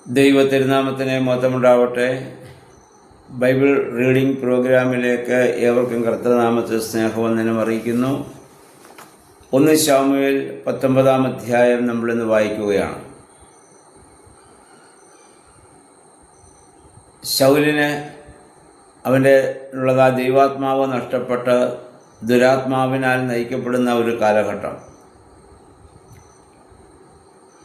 ദൈവ തിരുനാമത്തിന് മഹത്വമുണ്ടാവട്ടെ. Bible reading പ്രോഗ്രാമിലേക്ക് ഏവർക്കും കർത്തൃനാമത്തിൽ സ്നേഹവന്ദനം അറിയിക്കുന്നു. 1 ശമൂവേൽ 19 അധ്യായം നമ്മളിന്ന് വായിക്കുകയാണ്. ശൗലിന് അവൻ്റെ ഉള്ളതാ ദൈവാത്മാവ് നഷ്ടപ്പെട്ട് ദുരാത്മാവിനാൽ നയിക്കപ്പെടുന്ന ഒരു കാലഘട്ടം.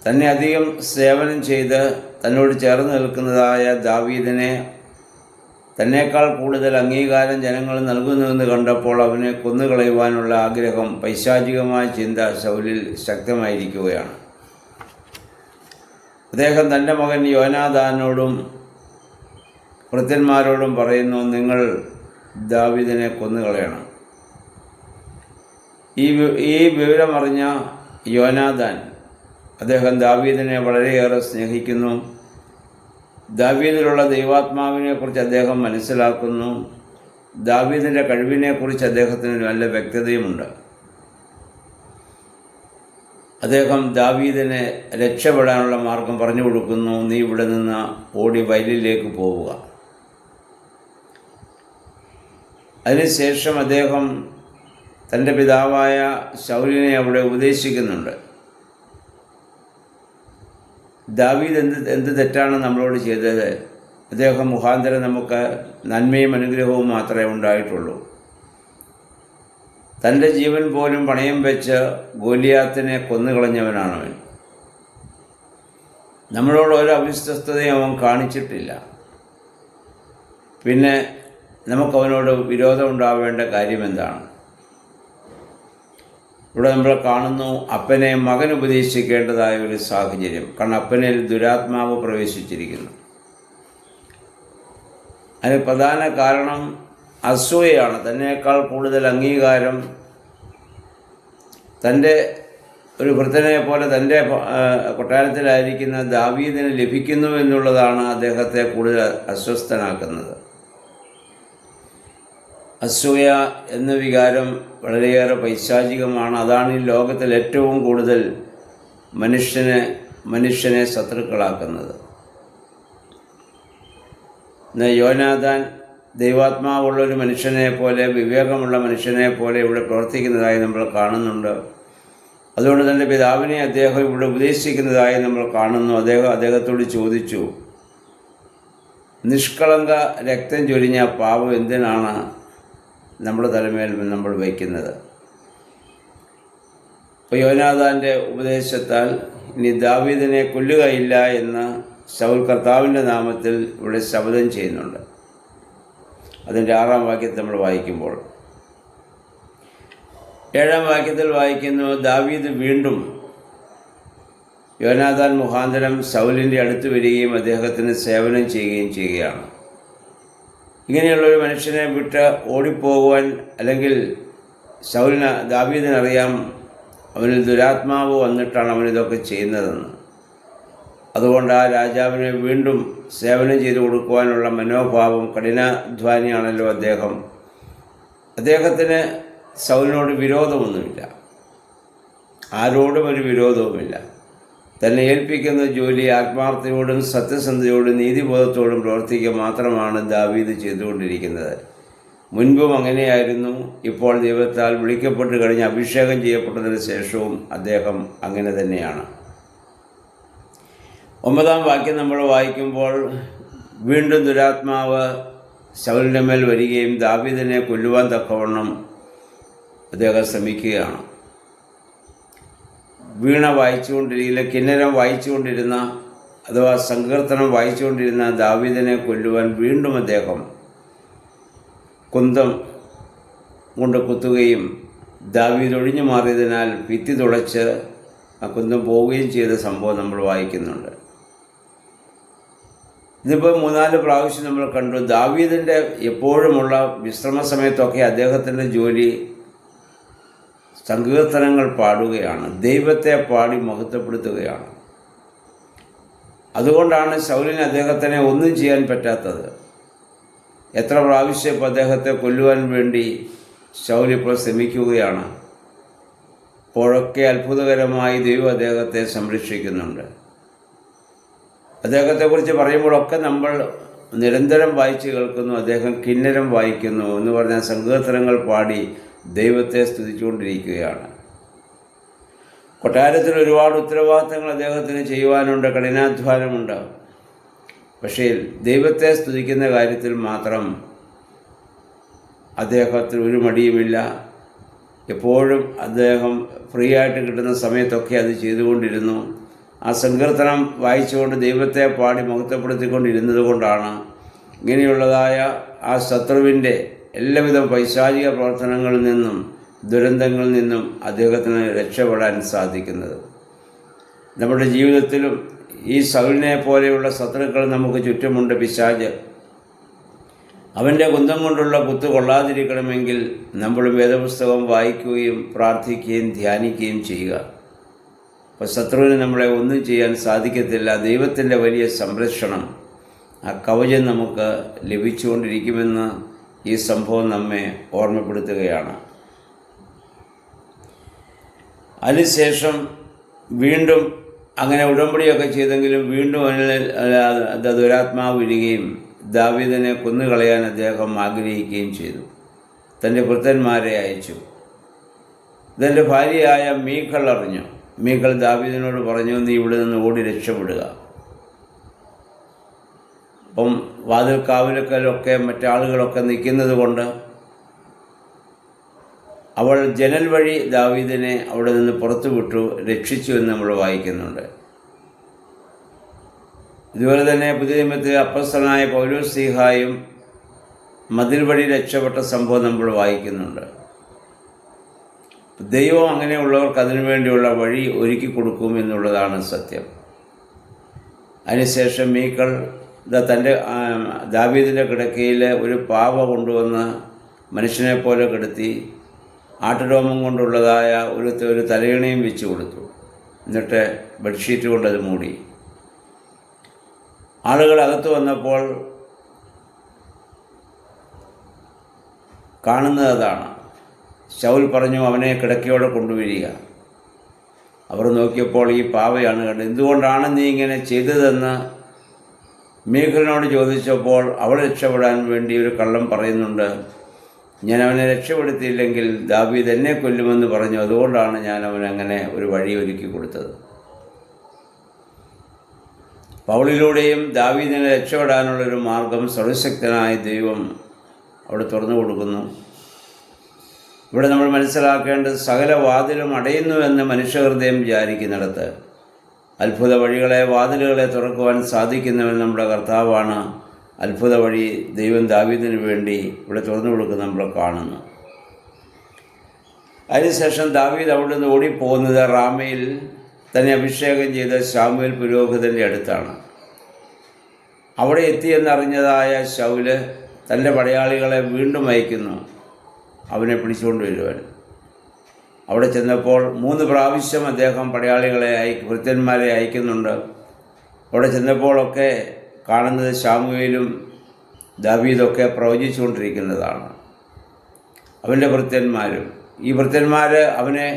തന്നെ അധികം സേവനം ചെയ്ത് തന്നോട് ചേർന്ന് നിൽക്കുന്നതായ ദാവീദിനെ തന്നേക്കാൾ കൂടുതൽ അംഗീകാരം ജനങ്ങൾ നൽകുന്നുവെന്ന് കണ്ടപ്പോൾ അവനെ കൊന്നുകളയുവാനുള്ള ആഗ്രഹം, പൈശാചികമായ ചിന്ത ശൗലിൽ ശക്തമായിരിക്കുകയാണ്. അദ്ദേഹം തൻ്റെ മകൻ യോനാഥാനോടും ഭൃത്യന്മാരോടും പറയുന്നു, നിങ്ങൾ ദാവീദിനെ കൊന്നുകളയണം. ഈ വിവരമറിഞ്ഞ യോനാഥാൻ അദ്ദേഹം ദാവീദിനെ വളരെയേറെ സ്നേഹിക്കുന്നു. ദാവീദിലുള്ള ദൈവാത്മാവിനെക്കുറിച്ച് അദ്ദേഹം മനസ്സിലാക്കുന്നു. ദാവീദിൻ്റെ കഴിവിനെക്കുറിച്ച് അദ്ദേഹത്തിന് നല്ല വ്യക്തതയുമുണ്ട്. അദ്ദേഹം ദാവീദിനെ രക്ഷപ്പെടാനുള്ള മാർഗം പറഞ്ഞു കൊടുക്കുന്നു. നീ ഇവിടെ നിന്ന് ഓടി വയലിലേക്ക് പോവുക. അതിനുശേഷം അദ്ദേഹം തൻ്റെ പിതാവായ ശൗലിനെ അവിടെ ഉപദേശിക്കുന്നുണ്ട്. ദാവീദ് എന്ത് തെറ്റാണ് നമ്മളോട് ചെയ്തത്? അദ്ദേഹം മുഖാന്തരം നമുക്ക് നന്മയും അനുഗ്രഹവും മാത്രമേ ഉണ്ടായിട്ടുള്ളൂ. തൻ്റെ ജീവൻ പോലും പണയം വെച്ച് ഗോലിയാത്തിനെ കൊന്നുകളഞ്ഞവനാണവൻ. നമ്മളോട് ഒരു അവിശ്വസ്തതയും അവൻ കാണിച്ചിട്ടില്ല. പിന്നെ നമുക്കവനോട് വിരോധം ഉണ്ടാവേണ്ട കാര്യം എന്താണ്? ഇവിടെ നമ്മൾ കാണുന്നു, അപ്പനെ മകൻ ഉപദേശിക്കേണ്ടതായ ഒരു സാഹചര്യം. കാരണം അപ്പനിൽ ദുരാത്മാവ് പ്രവേശിച്ചിരിക്കുന്നു. അതിന് പ്രധാന കാരണം അസൂയയാണ്. തന്നേക്കാൾ കൂടുതൽ അംഗീകാരം തൻ്റെ ഒരു ഭൃത്യനെ പോലെ തൻ്റെ കൊട്ടാരത്തിലായിരിക്കുന്ന ദാവീദിന് ലഭിക്കുന്നു എന്നുള്ളതാണ് അദ്ദേഹത്തെ കൂടുതൽ അസ്വസ്ഥനാക്കുന്നത്. അസൂയ എന്ന വികാരം വളരെയേറെ പൈശാചികമാണ്. അതാണ് ഈ ലോകത്തിൽ ഏറ്റവും കൂടുതൽ മനുഷ്യനെ ശത്രുക്കളാക്കുന്നത്. യോനാഥാൻ ദൈവാത്മാവുള്ളൊരു മനുഷ്യനെ പോലെ, വിവേകമുള്ള മനുഷ്യനെ പോലെ ഇവിടെ പ്രവർത്തിക്കുന്നതായി നമ്മൾ കാണുന്നുണ്ട്. അതുകൊണ്ട് തൻ്റെ പിതാവിനെ അദ്ദേഹം ഇവിടെ ഉപദേശിക്കുന്നതായി നമ്മൾ കാണുന്നു. അദ്ദേഹത്തോട് ചോദിച്ചു, നിഷ്കളങ്ക രക്തം ചൊരിഞ്ഞ പാവം എന്തിനാണ് നമ്മുടെ തലമേൽ നമ്മൾ വയ്ക്കുന്നത്? അപ്പോൾ യോനാഥാൻ്റെ ഉപദേശത്താൽ ഇനി ദാവീദിനെ കൊല്ലുകയില്ല എന്ന് ശൗൽ കർത്താവിൻ്റെ നാമത്തിൽ ഇവിടെ ശപഥം ചെയ്യുന്നുണ്ട്. അതിൻ്റെ 6-ാം വാക്യത്തിൽ നമ്മൾ വായിക്കുമ്പോൾ 7-ാം വാക്യത്തിൽ വായിക്കുന്നു, ദാവീദ് വീണ്ടും യോനാഥാൻ മുഖാന്തരം ശൗലിൻ്റെ അടുത്ത് വരികയും അദ്ദേഹത്തിന് സേവനം ചെയ്യുകയും ചെയ്യുകയാണ്. ഇങ്ങനെയുള്ളൊരു മനുഷ്യനെ വിട്ട് ഓടിപ്പോകുവാൻ, അല്ലെങ്കിൽ ദാവീദിനറിയാം അവനിൽ ദുരാത്മാവ് വന്നിട്ടാണ് അവനിതൊക്കെ ചെയ്യുന്നതെന്ന്. അതുകൊണ്ട് ആ രാജാവിനെ വീണ്ടും സേവനം ചെയ്തു കൊടുക്കുവാനുള്ള മനോഭാവം, കഠിനാധ്വാനിയാണല്ലോ അദ്ദേഹത്തിന് ശൗലിനോട് വിരോധമൊന്നുമില്ല, ആരോടും ഒരു വിരോധവുമില്ല. തന്നെ ഏൽപ്പിക്കുന്ന ജോലി ആത്മാർത്ഥതയോടും സത്യസന്ധതയോടും നീതിബോധത്തോടും പ്രവർത്തിക്കുക മാത്രമാണ് ദാവീദ് ചെയ്തുകൊണ്ടിരിക്കുന്നത്. മുൻപും അങ്ങനെയായിരുന്നു. ഇപ്പോൾ ദൈവത്താൽ വിളിക്കപ്പെട്ട് കഴിഞ്ഞ് അഭിഷേകം ചെയ്യപ്പെട്ടതിന് ശേഷവും അദ്ദേഹം അങ്ങനെ തന്നെയാണ്. 9-ാം വാക്യം നമ്മൾ വായിക്കുമ്പോൾ വീണ്ടും ദുരാത്മാവ് ശൗലിൻ്റെ മേൽ വരികയും ദാവീദിനെ കൊല്ലുവാൻ തക്കവണ്ണം അദ്ദേഹം ശ്രമിക്കുകയാണ്. വീണ വായിച്ചുകൊണ്ടിരിക്കുന്ന, കിന്നരം വായിച്ചുകൊണ്ടിരുന്ന, അഥവാ സങ്കീർത്തനം വായിച്ചുകൊണ്ടിരുന്ന ദാവീദിനെ കൊല്ലുവാൻ വീണ്ടും അദ്ദേഹം കുന്തം കൊണ്ട് കുത്തുകയും ദാവീദ് ഒഴിഞ്ഞു മാറിയതിനാൽ ഭിത്തി തുളച്ച് ആ കുന്തം പോവുകയും ചെയ്ത സംഭവം നമ്മൾ വായിക്കുന്നുണ്ട്. ഇതിപ്പോൾ 3-4 പ്രാവശ്യം നമ്മൾ കണ്ടു. ദാവീദിൻ്റെ എപ്പോഴുമുള്ള വിശ്രമ സമയത്തൊക്കെ അദ്ദേഹത്തിൻ്റെ ജോലി സങ്കീർത്തനങ്ങൾ പാടുകയാണ്, ദൈവത്തെ പാടി മഹത്വപ്പെടുത്തുകയാണ്. അതുകൊണ്ടാണ് ശൗലിന് അദ്ദേഹത്തിനെ ഒന്നും ചെയ്യാൻ പറ്റാത്തത്. എത്ര പ്രാവശ്യം ഇപ്പോൾ അദ്ദേഹത്തെ കൊല്ലുവാൻ വേണ്ടി ശൗലിപ്പോൾ ശ്രമിക്കുകയാണ്. അപ്പോഴൊക്കെ അത്ഭുതകരമായി ദൈവം അദ്ദേഹത്തെ സംരക്ഷിക്കുന്നുണ്ട്. അദ്ദേഹത്തെക്കുറിച്ച് പറയുമ്പോഴൊക്കെ നമ്മൾ നിരന്തരം വായിച്ച് കേൾക്കുന്നു. അദ്ദേഹം കിന്നരം വായിക്കുന്നു എന്ന് പറഞ്ഞാൽ സങ്കീർത്തനങ്ങൾ പാടി ദൈവത്തെ സ്തുതിച്ചുകൊണ്ടിരിക്കുകയാണ്. കൊട്ടാരത്തിൽ ഒരുപാട് ഉത്തരവാദിത്തങ്ങൾ അദ്ദേഹത്തിന് ചെയ്യുവാനുണ്ട്, കഠിനാധ്വാനമുണ്ട്. പക്ഷേ ദൈവത്തെ സ്തുതിക്കുന്ന കാര്യത്തിൽ മാത്രം അദ്ദേഹത്തിന് ഒരു മടിയുമില്ല. എപ്പോഴും അദ്ദേഹം ഫ്രീ ആയിട്ട് കിട്ടുന്ന സമയത്തൊക്കെ അത് ചെയ്തുകൊണ്ടിരുന്നു. ആ സങ്കീർത്തനം വായിച്ചുകൊണ്ട് ദൈവത്തെ പാടി മഹത്വപ്പെടുത്തിക്കൊണ്ടിരുന്നത് കൊണ്ടാണ് ഇങ്ങനെയുള്ളതായ ആ ശത്രുവിൻ്റെ എല്ലാവിധ പൈശാചിക പ്രവർത്തനങ്ങളിൽ നിന്നും ദുരന്തങ്ങളിൽ നിന്നും അദ്ദേഹത്തിന് രക്ഷപ്പെടാൻ സാധിക്കുന്നത്. നമ്മുടെ ജീവിതത്തിലും ഈ സൗലിനെ പോലെയുള്ള ശത്രുക്കൾ നമുക്ക് ചുറ്റുമുണ്ട്. പിശാച് അവൻ്റെ കുന്തം കൊണ്ടുള്ള കുത്തു കൊള്ളാതിരിക്കണമെങ്കിൽ നമ്മൾ വേദപുസ്തകം വായിക്കുകയും പ്രാർത്ഥിക്കുകയും ധ്യാനിക്കുകയും ചെയ്യുക. അപ്പോൾ ശത്രുവിന് നമ്മളെ ഒന്നും ചെയ്യാൻ സാധിക്കത്തില്ല. ദൈവത്തിൻ്റെ വലിയ സംരക്ഷണം, ആ കവചം നമുക്ക് ലഭിച്ചുകൊണ്ടിരിക്കുമെന്ന് ഈ സംഭവം നമ്മെ ഓർമ്മപ്പെടുത്തുകയാണ്. അതിനുശേഷം വീണ്ടും അങ്ങനെ ഉടമ്പടിയൊക്കെ ചെയ്തെങ്കിലും വീണ്ടും ദുരാത്മാവ് വരികയും ദാവീദിനെ കൊന്നുകളയാൻ അദ്ദേഹം ആഗ്രഹിക്കുകയും ചെയ്തു. തൻ്റെ ഭൃത്യന്മാരെ അയച്ചു. ഇതെൻ്റെ ഭാര്യയായ മീഖൾ അറിഞ്ഞു. മീഖൾ ദാവീദിനോട് പറഞ്ഞു, നീ ഇവിടെ നിന്ന് ഓടി രക്ഷപ്പെടുക. അപ്പം വാതിൽ കാവലക്കലൊക്കെ മറ്റാളുകളൊക്കെ നിൽക്കുന്നത് കൊണ്ട് അവൾ ജനൽ വഴി ദാവീദിനെ അവിടെ നിന്ന് പുറത്തു വിട്ടു, രക്ഷിച്ചു എന്ന് നമ്മൾ വായിക്കുന്നുണ്ട്. ഇതുപോലെ തന്നെ പുതിയ നിയമത്തിൽ അപ്പോസ്തലനായ പൗലോസ് ശ്ലീഹായും മതിൽ വഴി രക്ഷപ്പെട്ട സംഭവം നമ്മൾ വായിക്കുന്നുണ്ട്. ദൈവം അങ്ങനെയുള്ളവർക്ക് അതിനുവേണ്ടിയുള്ള വഴി ഒരുക്കി കൊടുക്കും എന്നുള്ളതാണ് സത്യം. അതിനുശേഷം മീഖൾ തൻ്റെ ദാവീദിൻ്റെ കിടക്കയിൽ ഒരു പാവ കൊണ്ടുവന്ന് മനുഷ്യനെ പോലെ കിടത്തി ആട്ടുരോമം കൊണ്ടുള്ളതായ ഒരു തലയണയും വെച്ച് കൊടുത്തു. എന്നിട്ട് ബെഡ്ഷീറ്റ് കൊണ്ടത് മൂടി. ആളുകൾ അകത്ത് വന്നപ്പോൾ കാണുന്നത് അതാണ്. ശൗൽ പറഞ്ഞു, അവനെ കിടക്കയോടെ കൊണ്ടുവരിക. അവർ നോക്കിയപ്പോൾ ഈ പാവയാണ് കണ്ടത്. എന്തുകൊണ്ടാണ് നീ ഇങ്ങനെ ചെയ്തതെന്ന് മീഖലിനോട് ചോദിച്ചപ്പോൾ അവൾ രക്ഷപ്പെടാൻ വേണ്ടി ഒരു കള്ളം പറയുന്നുണ്ട്. ഞാൻ അവനെ രക്ഷപ്പെടുത്തിയില്ലെങ്കിൽ ദാവീദ് എന്നെ കൊല്ലുമെന്ന് പറഞ്ഞു. അതുകൊണ്ടാണ് ഞാൻ അവനങ്ങനെ ഒരു വഴി ഒരുക്കി കൊടുത്തത്. പൗളിലൂടെയും ദാവീദിനെ രക്ഷപ്പെടാനുള്ളൊരു മാർഗം സർവശക്തനായ ദൈവം അവിടെ തുറന്നു കൊടുക്കുന്നു. ഇവിടെ നമ്മൾ മനസ്സിലാക്കേണ്ടത് സകല വാതിലും അടയുന്നുവെന്ന് മനുഷ്യഹൃദയം വിചാരിക്കുന്നിടത്ത് അത്ഭുത വഴികളെ, വാതിലുകളെ തുറക്കുവാൻ സാധിക്കുന്നവൻ നമ്മുടെ കർത്താവാണ്. അത്ഭുത വഴി ദൈവം ദാവീദിന് വേണ്ടി ഇവിടെ തുറന്നു കൊടുക്കുന്ന നമ്മൾ കാണുന്നു. അതിനുശേഷം ദാവീദ് അവിടെ നിന്ന് ഓടിപ്പോകുന്നത് റാമയിൽ തന്നെ അഭിഷേകം ചെയ്ത ശമൂവേൽ പുരോഹിതൻ്റെ അടുത്താണ്. അവിടെ എത്തിയെന്നറിഞ്ഞതായ ശൗല് തൻ്റെ പടയാളികളെ വീണ്ടും അയക്കുന്നു അവനെ പിടിച്ചുകൊണ്ട് വരുവാൻ. അവിടെ ചെന്നപ്പോൾ 3 പ്രാവശ്യം അദ്ദേഹം പടയാളികളെ ഭൃത്യന്മാരെ അയക്കുന്നുണ്ട്. അവിടെ ചെന്നപ്പോഴൊക്കെ കാണുന്നത് ശമൂവേലും ദാവീദൊക്കെ പ്രവചിച്ചുകൊണ്ടിരിക്കുന്നതാണ്. അവൻ്റെ ഭൃത്യന്മാരും ഈ ഭൃത്യന്മാർ അവനെ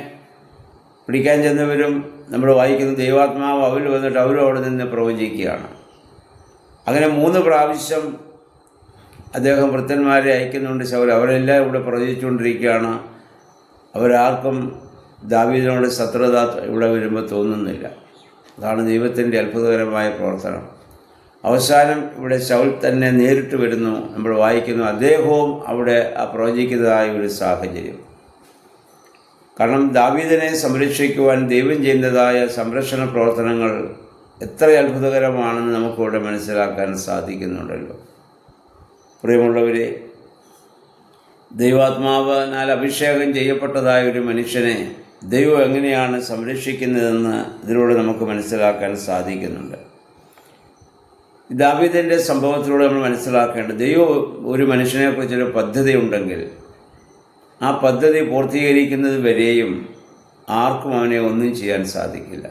പിടിക്കാൻ ചെന്നവരും നമ്മൾ വായിക്കുന്ന ദൈവാത്മാവ് അവരിൽ വന്നിട്ട് അവരും അവിടെ നിന്ന് പ്രവചിക്കുകയാണ്. അങ്ങനെ 3 പ്രാവശ്യം അദ്ദേഹം ഭൃത്യന്മാരെ അയക്കുന്നുണ്ട് ശൗൽ. അവരെല്ലാം ഇവിടെ പ്രവചിച്ചുകൊണ്ടിരിക്കുകയാണ്. അവരാർക്കും ദാവീദിനോട് ശത്രുത ഇവിടെ വരുമ്പോൾ തോന്നുന്നില്ല. അതാണ് ദൈവത്തിൻ്റെ അത്ഭുതകരമായ പ്രവർത്തനം. അവസാനം ഇവിടെ ശൗൽ തന്നെ നേരിട്ട് വരുന്നു. നമ്മൾ വായിക്കുന്നു അദ്ദേഹവും അവിടെ പ്രവചിക്കുന്നതായ ഒരു സാഹചര്യം. കാരണം ദാവീദിനെ സംരക്ഷിക്കുവാൻ ദൈവം ചെയ്യുന്നതായ സംരക്ഷണ പ്രവർത്തനങ്ങൾ എത്ര അത്ഭുതകരമാണെന്ന് നമുക്കിവിടെ മനസ്സിലാക്കാൻ സാധിക്കുന്നുണ്ടല്ലോ. പ്രിയമുള്ളവരെ, ദൈവാത്മാവിനാൽ അഭിഷേകം ചെയ്യപ്പെട്ടതായ ഒരു മനുഷ്യനെ ദൈവം എങ്ങനെയാണ് സംരക്ഷിക്കുന്നതെന്ന് ഇതിലൂടെ നമുക്ക് മനസ്സിലാക്കാൻ സാധിക്കുന്നുണ്ട്. ദാവീദിൻ്റെ സംഭവത്തിലൂടെ നമ്മൾ മനസ്സിലാക്കേണ്ടത് ദൈവം ഒരു മനുഷ്യനെക്കുറിച്ചൊരു പദ്ധതി ഉണ്ടെങ്കിൽ ആ പദ്ധതി പൂർത്തീകരിക്കുന്നത് വരെയും ആർക്കും അവനെ ഒന്നും ചെയ്യാൻ സാധിക്കില്ല.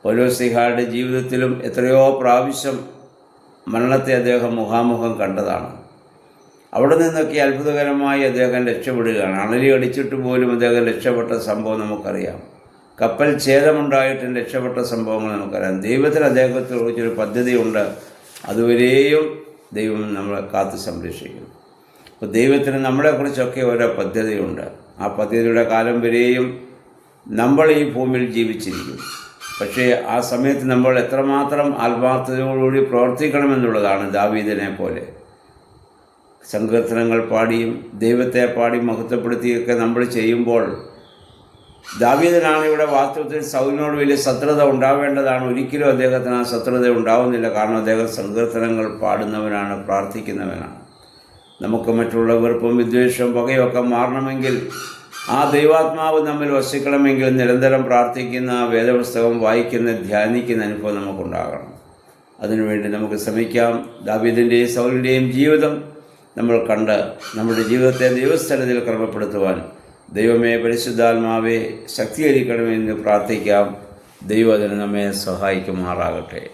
പൗലോസ്ലീഹായുടെ ജീവിതത്തിലും എത്രയോ പ്രാവശ്യം മരണത്തെ അദ്ദേഹം മുഖാമുഖം കണ്ടതാണ്. അവിടെ നിന്നൊക്കെ അത്ഭുതകരമായി അദ്ദേഹം രക്ഷപ്പെടുകയാണ്. അണലി അടിച്ചിട്ട് പോലും അദ്ദേഹം രക്ഷപ്പെട്ട സംഭവം നമുക്കറിയാം. കപ്പൽ ഛേദമുണ്ടായിട്ടും രക്ഷപ്പെട്ട സംഭവങ്ങൾ നമുക്കറിയാം. ദൈവത്തിന് അദ്ദേഹത്തെ കുറിച്ചൊരു പദ്ധതിയുണ്ട്. അതുവരെയും ദൈവം നമ്മളെ കാത്ത് സംരക്ഷിക്കും. അപ്പോൾ ദൈവത്തിന് നമ്മളെക്കുറിച്ചൊക്കെ ഓരോ പദ്ധതിയുണ്ട്. ആ പദ്ധതിയുടെ കാലം വരെയും നമ്മൾ ഈ ഭൂമിയിൽ ജീവിച്ചിരിക്കും. പക്ഷേ ആ സമയത്ത് നമ്മൾ എത്രമാത്രം ആത്മാർത്ഥതയോടുകൂടി പ്രവർത്തിക്കണമെന്നുള്ളതാണ്. ദാവീദിനെ പോലെ സങ്കീർത്തനങ്ങൾ പാടിയും ദൈവത്തെ പാടി മഹത്വപ്പെടുത്തിയൊക്കെ നമ്മൾ ചെയ്യുമ്പോൾ, ദാവീദിനാണ് ഇവിടെ വാസ്തവത്തിൽ സൗലിനോട് വലിയ ശത്രുത ഉണ്ടാവേണ്ടതാണ്. ഒരിക്കലും അദ്ദേഹത്തിന് ആ ശത്രുത ഉണ്ടാവുന്നില്ല. കാരണം അദ്ദേഹം സങ്കീർത്തനങ്ങൾ പാടുന്നവനാണ്, പ്രാർത്ഥിക്കുന്നവനാണ്. നമുക്ക് മറ്റുള്ള വെറുപ്പും വിദ്വേഷവും പകയൊക്കെ മാറണമെങ്കിൽ, ആ ദൈവാത്മാവ് നമ്മിൽ വസിക്കണമെങ്കിൽ നിരന്തരം പ്രാർത്ഥിക്കുന്ന, വേദപുസ്തകം വായിക്കുന്ന, ധ്യാനിക്കുന്ന അനുഭവം നമുക്കുണ്ടാകണം. അതിനുവേണ്ടി നമുക്ക് ശ്രമിക്കാം. ദാവീദിൻ്റെയും സൗലിൻ്റെയും ജീവിതം നമ്മൾ കണ്ട് നമ്മുടെ ജീവിതത്തെ ദൈവസ്ഥലത്തിൽ ക്രമപ്പെടുത്തുവാൻ ദൈവമേ, പരിശുദ്ധാത്മാവെ ശക്തീകരിക്കണമെന്ന് പ്രാർത്ഥിക്കാം. ദൈവം അതിന് നമ്മെ സഹായിക്കുമാറാകട്ടെ.